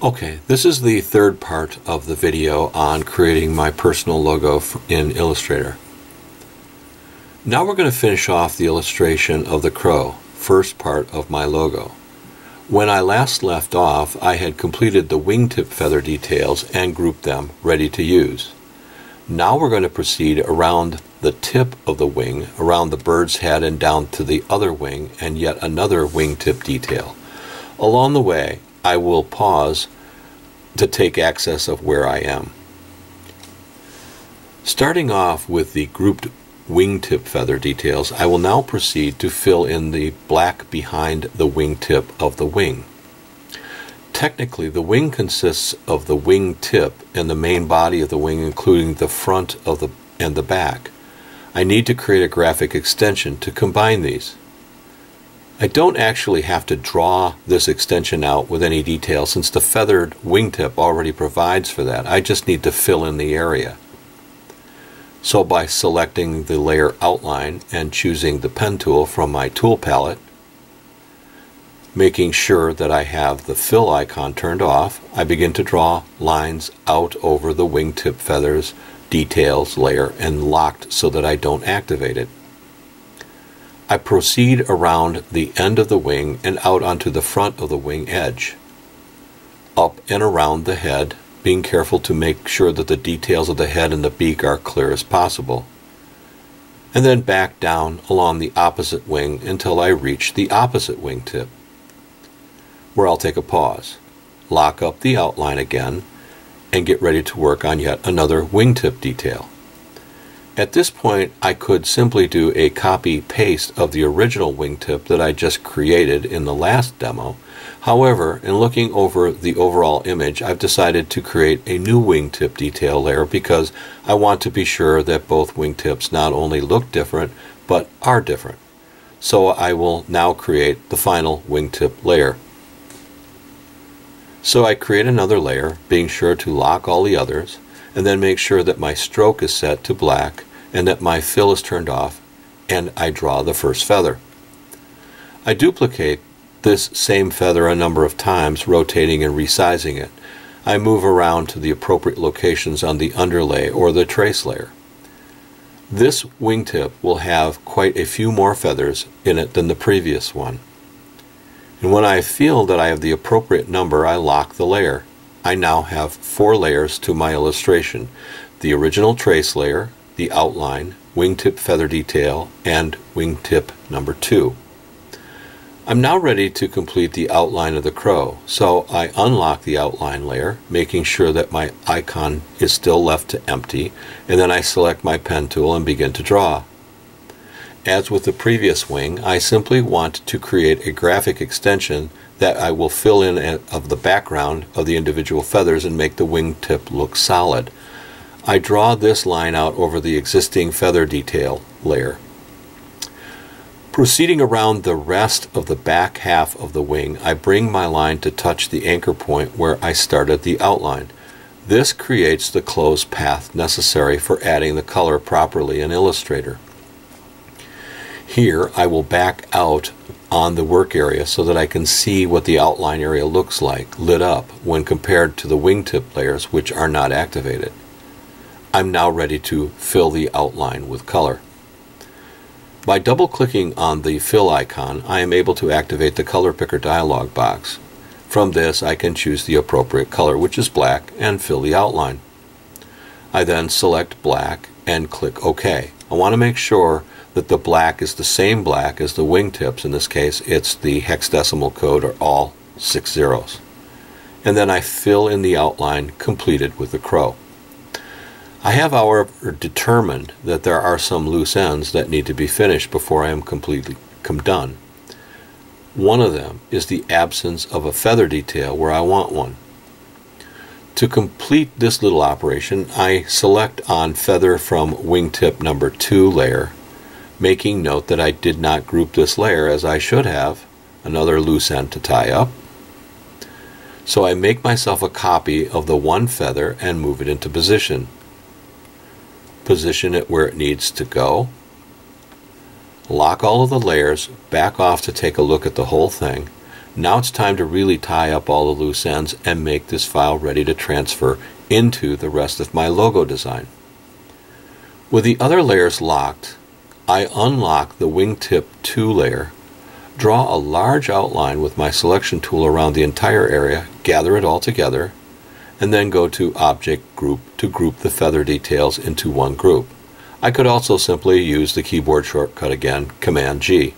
Okay, this is the third part of the video on creating my personal logo in Illustrator. Now we're going to finish off the illustration of the crow, first part of my logo. When I last left off, I had completed the wingtip feather details and grouped them ready to use. Now we're going to proceed around the tip of the wing, around the bird's head and down to the other wing and yet another wingtip detail. Along the way, I will pause to take access of where I am. Starting off with the grouped wingtip feather details, I will now proceed to fill in the black behind the wingtip of the wing. Technically, the wing consists of the wing tip and the main body of the wing, including the front of and the back. I need to create a graphic extension to combine these. I don't actually have to draw this extension out with any detail since the feathered wingtip already provides for that. I just need to fill in the area. So by selecting the layer outline and choosing the pen tool from my tool palette, making sure that I have the fill icon turned off, I begin to draw lines out over the wingtip feathers details layer and locked so that I don't activate it. I proceed around the end of the wing and out onto the front of the wing edge, up and around the head, being careful to make sure that the details of the head and the beak are clear as possible, and then back down along the opposite wing until I reach the opposite wingtip, where I'll take a pause, lock up the outline again, and get ready to work on yet another wingtip detail. At this point, I could simply do a copy-paste of the original wingtip that I just created in the last demo. However, in looking over the overall image, I've decided to create a new wingtip detail layer because I want to be sure that both wingtips not only look different, but are different. So I will now create the final wingtip layer. So I create another layer, being sure to lock all the others, and then make sure that my stroke is set to black and that my fill is turned off, and I draw the first feather. I duplicate this same feather a number of times, rotating and resizing it. I move around to the appropriate locations on the underlay or the trace layer. This wingtip will have quite a few more feathers in it than the previous one. And when I feel that I have the appropriate number, I lock the layer. I now have 4 layers to my illustration: the original trace layer, the outline, wingtip feather detail, and wingtip number 2. I'm now ready to complete the outline of the crow, so I unlock the outline layer, making sure that my icon is still left to empty, and then I select my pen tool and begin to draw. As with the previous wing, I simply want to create a graphic extension that I will fill in of the background of the individual feathers and make the wingtip look solid. I draw this line out over the existing feather detail layer. Proceeding around the rest of the back half of the wing, I bring my line to touch the anchor point where I started the outline. This creates the closed path necessary for adding the color properly in Illustrator. Here I will back out on the work area so that I can see what the outline area looks like lit up when compared to the wingtip layers, which are not activated. I'm now ready to fill the outline with color. By double-clicking on the fill icon, I am able to activate the color picker dialog box. From this, I can choose the appropriate color, which is black, and fill the outline. I then select black and click OK. I want to make sure that the black is the same black as the wingtips. In this case, it's the hexadecimal code, or all 6 zeros. And then I fill in the outline completed with the crow. I have, however, determined that there are some loose ends that need to be finished before I am completely done. One of them is the absence of a feather detail where I want one. To complete this little operation, I select on feather from wingtip number 2 layer, making note that I did not group this layer as I should have, another loose end to tie up. So I make myself a copy of the one feather and move it into position. Position it where it needs to go. Lock all of the layers, back off to take a look at the whole thing, Now it's time to really tie up all the loose ends and make this file ready to transfer into the rest of my logo design. With the other layers locked, I unlock the Wingtip 2 layer, draw a large outline with my selection tool around the entire area, gather it all together, and then go to Object Group to group the feather details into one group. I could also simply use the keyboard shortcut again, Command G.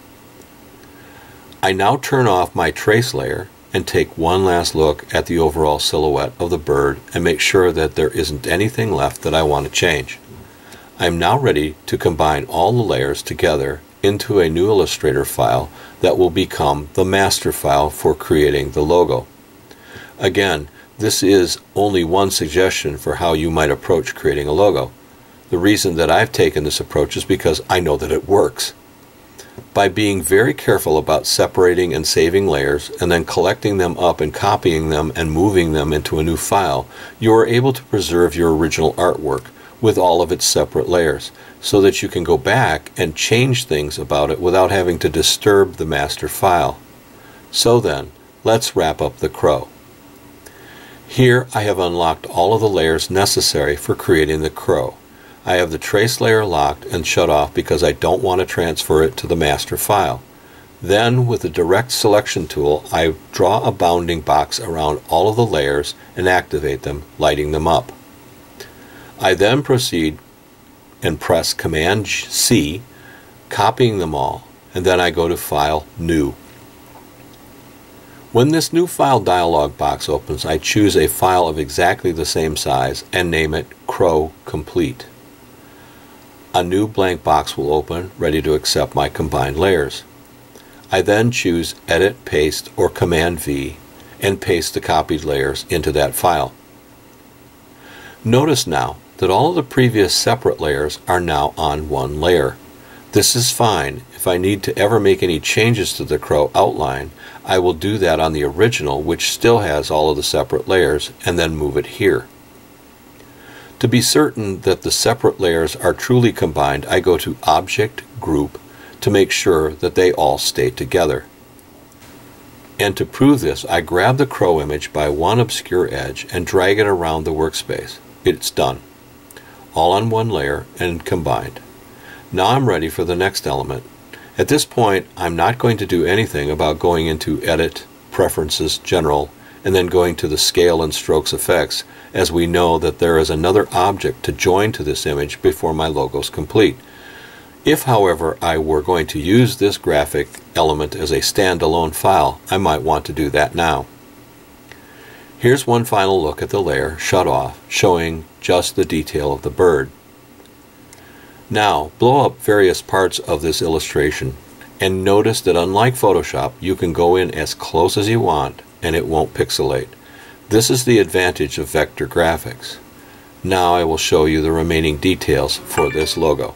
I now turn off my trace layer and take one last look at the overall silhouette of the bird and make sure that there isn't anything left that I want to change. I am now ready to combine all the layers together into a new Illustrator file that will become the master file for creating the logo. Again, this is only one suggestion for how you might approach creating a logo. The reason that I've taken this approach is because I know that it works. By being very careful about separating and saving layers and then collecting them up and copying them and moving them into a new file, you are able to preserve your original artwork with all of its separate layers so that you can go back and change things about it without having to disturb the master file. So then, let's wrap up the crow. Here I have unlocked all of the layers necessary for creating the crow. I have the trace layer locked and shut off because I don't want to transfer it to the master file. Then with the direct selection tool, I draw a bounding box around all of the layers and activate them, lighting them up. I then proceed and press Command C, copying them all, and then I go to File, New. When this new file dialog box opens, I choose a file of exactly the same size and name it Crow Complete. A new blank box will open, ready to accept my combined layers. I then choose Edit, Paste, or Command V and paste the copied layers into that file. Notice now that all of the previous separate layers are now on one layer. This is fine. If I need to ever make any changes to the crow outline, I will do that on the original, which still has all of the separate layers, and then move it here. To be certain that the separate layers are truly combined, I go to Object Group to make sure that they all stay together. And to prove this, I grab the crow image by one obscure edge and drag it around the workspace. It's done. All on one layer and combined. Now I'm ready for the next element. At this point, I'm not going to do anything about going into Edit, Preferences, General, and then going to the Scale and Strokes effects, as we know that there is another object to join to this image before my logo is complete. If, however, I were going to use this graphic element as a standalone file, I might want to do that now. Here's one final look at the layer shut off, showing just the detail of the bird. Now, blow up various parts of this illustration and notice that unlike Photoshop, you can go in as close as you want and it won't pixelate. This is the advantage of vector graphics. Now I will show you the remaining details for this logo.